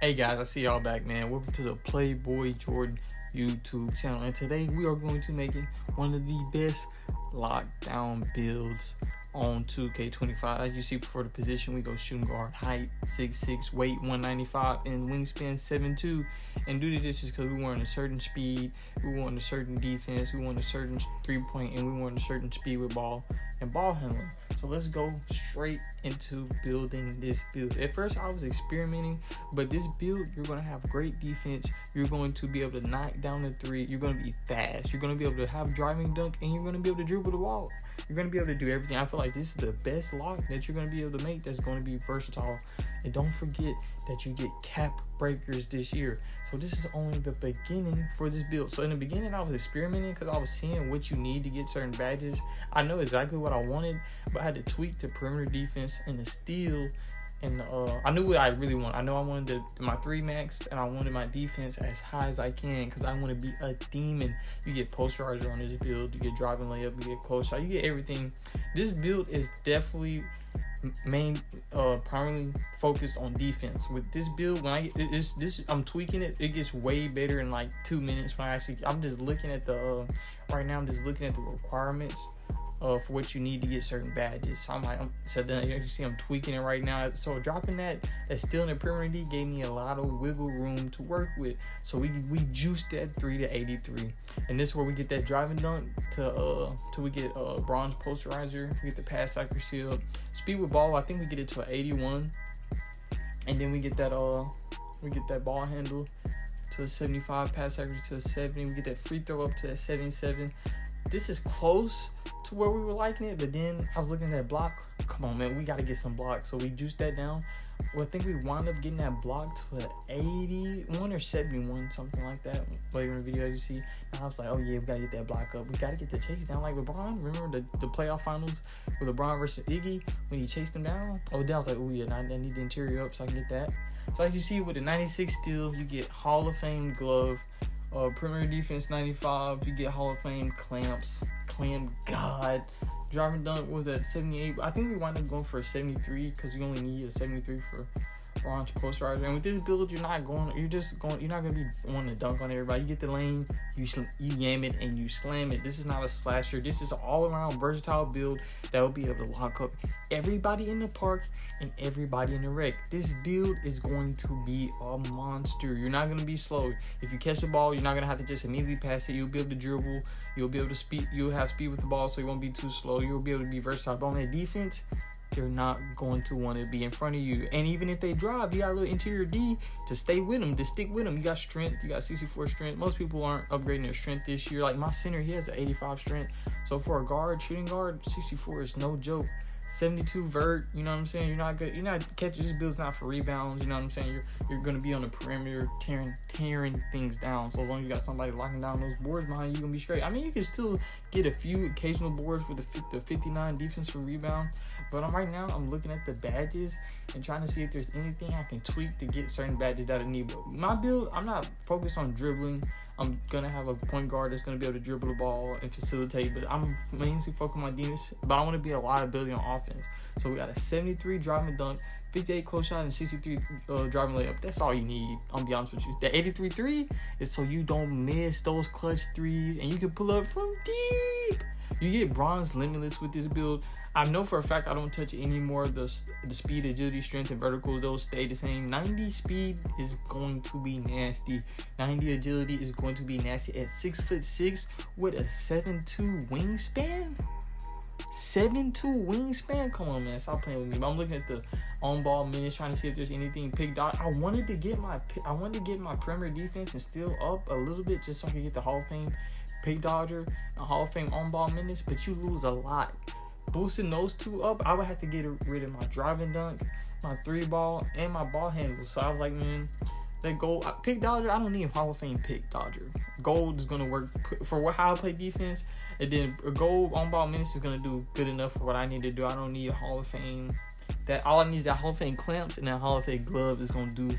Hey guys, I see y'all back, man. Welcome to the Playboy Jourdin YouTube channel, and today we are going to make one of the best lockdown builds on 2K25. As you see, for the position, we go shooting guard, height 6'6", weight 195, and wingspan 7'2". And due to this is because we want a certain speed, we want a certain defense, we want a certain 3-point, and we want a certain speed with ball and ball handling. So let's go straight into building this build. At first I was experimenting, but this build, you're going to have great defense, you're going to be able to knock down the three, you're going to be fast, you're going to be able to have driving dunk, and you're going to be able to dribble the ball. You're going to be able to do everything. I feel like this is the best lock that you're going to be able to make that's going to be versatile. And don't forget that you get cap breakers this year. So this is only the beginning for this build. So in the beginning, I was experimenting because I was seeing what you need to get certain badges. I know exactly what I wanted, but I had to tweak the perimeter defense and the steal. And I knew what I really want. I know I wanted my 3 max, and I wanted my defense as high as I can because I want to be a demon. You get posterizer on this build, you get driving layup, you get close shot, you get everything. This build is definitely primarily focused on defense. With this build, when I get this, I'm tweaking it. It gets way better in like 2 minutes. When I'm just looking at the right now. I'm just looking at the requirements for what you need to get certain badges. So so then you see I'm tweaking it right now. So dropping that's still in the perimeter D gave me a lot of wiggle room to work with. So we juiced that 3 to 83, and this is where we get that driving dunk to we get bronze posterizer, we get the pass accuracy up, speed with ball. I think we get it to an 81, and then we get that ball handle to a 75, pass accuracy to a 70. We get that free throw up to that 77. This is close to where we were liking it, but then I was looking at that block. Come on, man, we got to get some blocks. So we juiced that down. Well, I think we wound up getting that block to an 81 or 71, something like that. Later in the video, as you see, and I was like, oh yeah, we got to get that block up. We got to get the chase down like LeBron. Remember the playoff finals with LeBron versus Iggy when he chased him down? Oh, then I was like, oh yeah, I need the interior up so I can get that. So as you see, with the 96 steal, you get Hall of Fame glove. Perimeter defense 95, you get Hall of Fame clamp god. Driving dunk was at 78. I think we wound up going for a 73 because you only need a 73 for bronze posterizer. And with this build, you're not gonna be wanting to dunk on everybody. You get the lane, you yam it, and you slam it. This is not a slasher. This is an all-around versatile build that will be able to lock up everybody in the park and everybody in the rec. This build is going to be a monster. You're not gonna be slow. If you catch the ball, you're not gonna have to just immediately pass it. You'll be able to dribble. You'll be able to speed. You'll have speed with the ball, so you won't be too slow. You'll be able to be versatile. But on that defense, they're not going to want to be in front of you. And even if they drive, you got a little interior D to stay with them, to stick with them. You got strength, you got 64 strength. Most people aren't upgrading their strength this year. Like my center, he has an 85 strength. So for a guard, shooting guard, 64 is no joke. 72 vert, you know what I'm saying? You're not catching. This build's not for rebounds, you know what I'm saying? You're gonna be on the perimeter tearing things down. So as long as you got somebody locking down those boards behind you, you're gonna be straight. I mean, you can still get a few occasional boards with the 59 defense for rebound, but right now I'm looking at the badges and trying to see if there's anything I can tweak to get certain badges that I need. But my build, I'm not focused on dribbling. I'm gonna have a point guard that's gonna be able to dribble the ball and facilitate, but I'm mainly focused on my defense. But I want to be a liability on offense. So we got a 73 driving dunk, 58 close shot, and 63 driving layup. That's all you need. I'll be honest with you. The 83 3 is so you don't miss those clutch threes, and you can pull up from deep. You get bronze limitless with this build. I know for a fact I don't touch any more of the speed, agility, strength, and vertical. Those stay the same. 90 speed is going to be nasty. 90 agility is going to be nasty at 6'6" with a 7'2" wingspan. 7'2" wingspan. Come on, man, stop playing with me. But I'm looking at the on-ball minutes, trying to see if there's anything picked out. I wanted to get my perimeter defense and steal up a little bit just so I could get the Hall of Fame pick dodger and Hall of Fame on-ball minutes. But you lose a lot. Boosting those two up, I would have to get rid of my driving dunk, my 3-ball, and my ball handle. So I was like, man, that gold pick dodger, I don't need a Hall of Fame pick dodger. Gold is gonna work for how I play defense, and then a gold on ball minutes is gonna do good enough for what I need to do. I don't need a Hall of Fame. That all I need is that Hall of Fame clamps, and that Hall of Fame glove is gonna do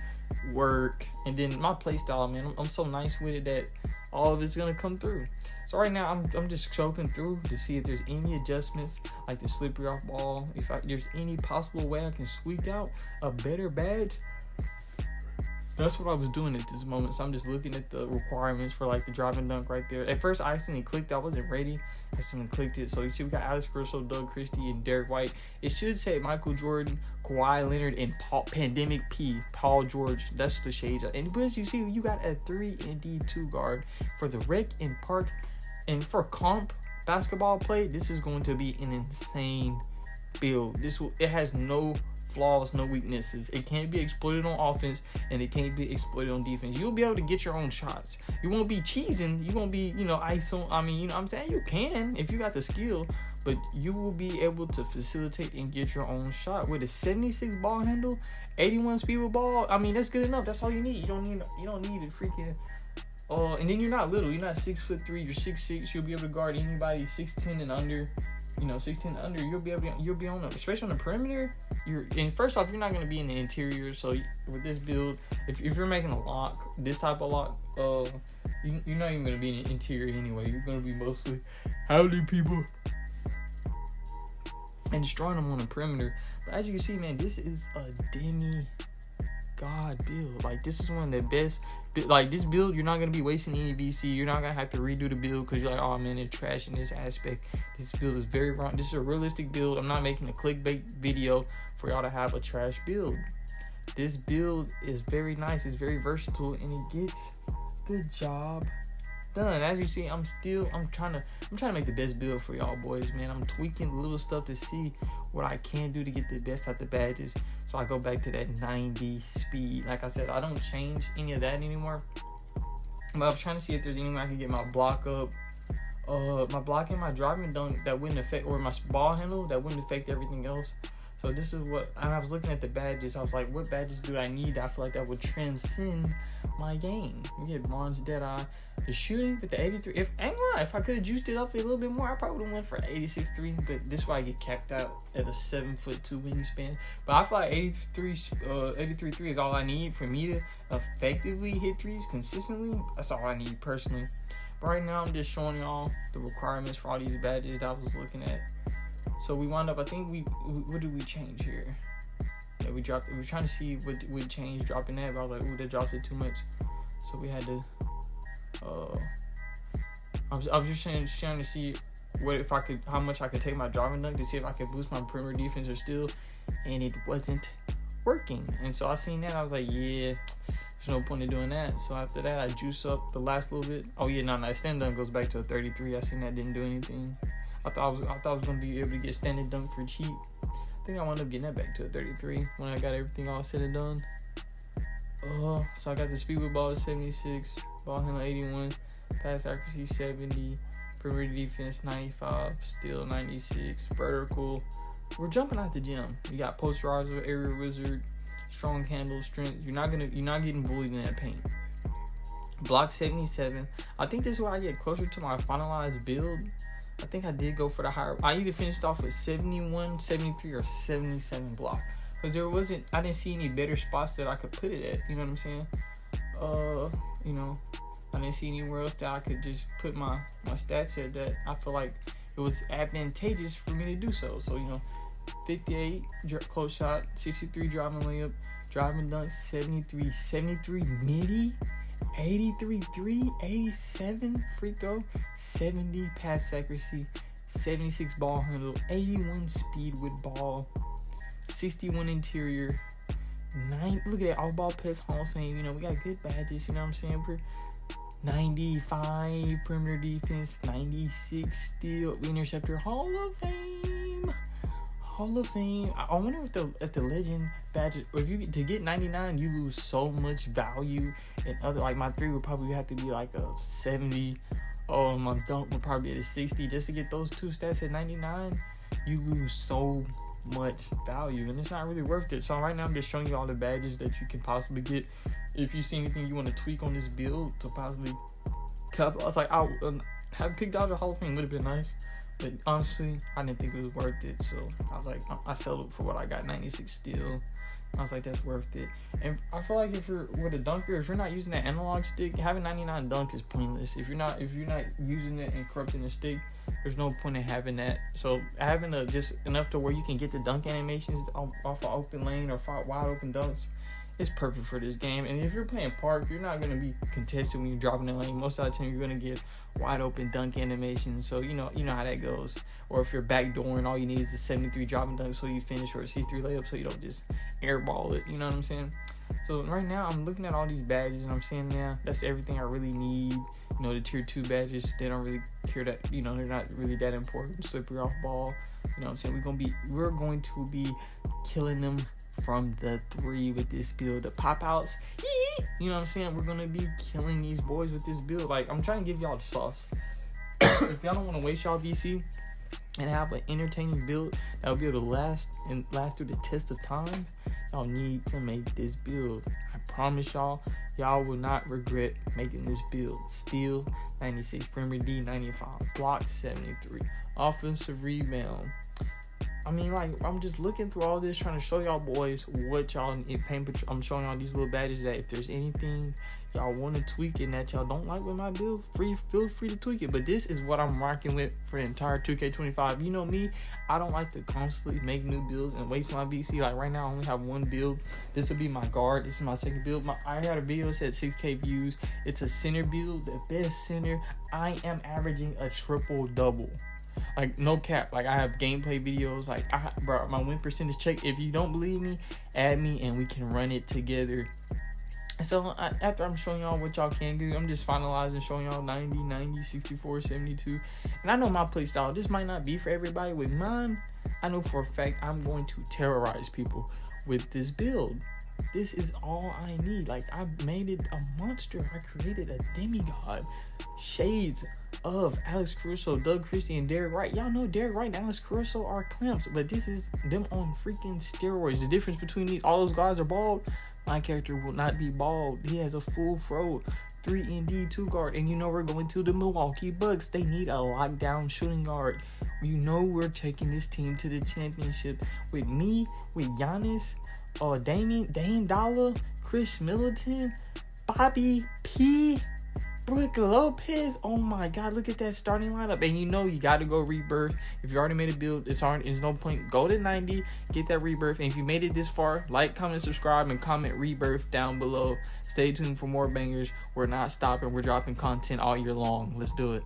work. And then my play style, man, I'm so nice with it that all of it's gonna come through. So right now I'm just scoping through to see if there's any adjustments, like the slippery off ball. If there's any possible way I can squeak out a better badge That's what I was doing at this moment. So I'm just looking at the requirements for like the driving dunk right there. At first I accidentally clicked, I wasn't ready. I accidentally clicked it. So you see we got Alex Caruso, Doug Christie, and Derek White. It should say Michael Jordan, Kawhi Leonard, and Pandemic P, Paul George. That's the shades. And but you see you got a 3 and D2 guard for the rec and park, and for comp basketball play. This is going to be an insane build. It has no flaws, no weaknesses. It can't be exploited on offense, and it can't be exploited on defense. You'll be able to get your own shots. You won't be cheesing. You won't be, ISO. I mean, what I'm saying, you can if you got the skill, but you will be able to facilitate and get your own shot with a 76 ball handle, 81 speed with ball. I mean, that's good enough. That's all you need. You don't need a freaking. And then you're not little. You're not 6'3". You're 6'6". You'll be able to guard anybody 6'10" and under. 6'10" and under, you'll be on them, especially on the perimeter. And first off, you're not going to be in the interior. So with this build, if you're making a lock, this type of lock, you're not even going to be in the interior anyway. You're going to be mostly howdy people and destroying them on the perimeter. But as you can see, man, this is a God build. Like, this is one of the best. Like, this build, you're not going to be wasting any VC. You're not going to have to redo the build because you're like, oh man, they're trash in this aspect. This build is very wrong. This is a realistic build. I'm not making a clickbait video for y'all to have a trash build. This build is very nice. It's very versatile, and it gets the job done. As you see, I'm trying to make the best build for y'all boys, man. I'm tweaking little stuff to see what I can do to get the best out the badges. So I go back to that 90 speed. Like I said, I don't change any of that anymore. But I'm trying to see if there's any way I can get my block up. My block and my driving dunk that wouldn't affect, or my ball handle that wouldn't affect everything else. So this is what, and I was looking at the badges. I was like, what badges do I need? I feel like that would transcend my game. You get bronze Deadeye. The shooting with the 83. If I could have juiced it up a little bit more, I probably would have went for 86.3. But this is why I get capped out at a 7'2" wingspan. But I feel like 83.3 is all I need for me to effectively hit threes consistently. That's all I need personally. But right now, I'm just showing y'all the requirements for all these badges that I was looking at. So we wound up, I think what did we change here? Yeah, we dropped it. We were trying to see what would change dropping that, but I was like, ooh, that dropped it too much. So we had to, I was just trying to see how much I could take my driving dunk to see if I could boost my perimeter defense or steal, and it wasn't working. And so I seen that, I was like, yeah, there's no point in doing that. So after that, I juice up the last little bit. Oh yeah, no, stand dunk goes back to a 33. I seen that didn't do anything. I thought I was gonna be able to get standing dunk for cheap. I think I wound up getting that back to a 33 when I got everything all said and done. So I got the speed with ball 76, ball handle 81, pass accuracy 70, perimeter defense 95, steal 96, vertical. We're jumping out the gym. You got posterizer, area wizard, strong handle, strength. You're not getting bullied in that paint. Block 77. I think this is where I get closer to my finalized build. I think I did go for the higher. I either finished off with 71, 73, or 77 block. Because I didn't see any better spots that I could put it at. You know what I'm saying? I didn't see anywhere else that I could just put my stats at that I feel like it was advantageous for me to do so. So, 58 close shot, 63 driving layup, driving dunk, 73 midi, 83 3, 87 free throw, 70 pass accuracy, 76 ball handle, 81 speed with ball, 61 interior, 9. Look at that, all ball pets Hall of Fame. We got good badges. You know what I'm saying? For 95 perimeter defense, 96 steal, interceptor, Hall of Fame. Hall of Fame. I wonder if the legend badges, or if you to get 99, you lose so much value. And other, like my 3 would probably have to be like a 70. Oh, my dunk would probably be at a 60. Just to get those 2 stats at 99, you lose so much value, and it's not really worth it. So right now I'm just showing you all the badges that you can possibly get. If you see anything you want to tweak on this build to possibly cup, I was like, have picked out a Hall of Fame would have been nice. But honestly, I didn't think it was worth it. So I was like, I settled for what I got, 96 still. I was like, that's worth it. And I feel like if you're with a dunker, if you're not using that analog stick, having 99 dunk is pointless. If you're not using it and corrupting the stick, there's no point in having that. So having just enough to where you can get the dunk animations off of open lane or wide open dunks it's perfect for this game. And if you're playing park, you're not gonna be contested when you're dropping the lane. Most of the time, you're gonna get wide open dunk animations. So you know how that goes. Or if you're backdooring, all you need is a 73 dropping dunk so you finish, or a C3 layup so you don't just airball it. You know what I'm saying? So right now, I'm looking at all these badges and I'm saying, yeah, that's everything I really need. You know, the tier 2 badges, they don't really care that, you know, they're not really that important. Slippery off ball. You know what I'm saying? We're going to be killing them from the 3 with this build. The pop outs, you know what I'm saying? We're gonna be killing these boys with this build. Like, I'm trying to give y'all the sauce. If y'all don't want to waste y'all VC and have an entertaining build that'll be able to last through the test of time, y'all need to make this build. I promise y'all will not regret making this build. Steal 96, perimeter D 95, block 73, offensive rebound. I mean, like, I'm just looking through all this, trying to show y'all boys what y'all need. I'm showing y'all these little badges that if there's anything y'all want to tweak and that y'all don't like with my build, feel free to tweak it. But this is what I'm rocking with for the entire 2K25. You know me, I don't like to constantly make new builds and waste my VC. Like right now, I only have one build. This will be my guard. This is my second build. I had a video that said 6K views. It's a center build, the best center. I am averaging a triple-double. Like, no cap. Like, I have gameplay videos. Like, bro, my win percentage check. If you don't believe me, add me and we can run it together. So after I'm showing y'all what y'all can do, I'm just finalizing, showing y'all 90, 64, 72. And I know my play style, this might not be for everybody. With mine, I know for a fact I'm going to terrorize people with this build. This is all I need. Like, I made it a monster. I created a demigod. Shades of Alex Caruso, Doug Christie, and Derek Wright. Y'all know Derek Wright and Alex Caruso are clamps, but this is them on freaking steroids. The difference between all those guys are bald. My character will not be bald. He has a full fro, 3 2 guard, and you know we're going to the Milwaukee Bucks. They need a lockdown shooting guard. You know we're taking this team to the championship with me, with Giannis, Dame Dollar, Chris Middleton, Bobby P, Brook Lopez. Oh my God, look at that starting lineup. And you know you got to go rebirth. If you already made a build, there's no point. Go to 90, get that rebirth. And if you made it this far, like, comment, subscribe, and comment rebirth down below. Stay tuned for more bangers. We're not stopping. We're dropping content all year long. Let's do it.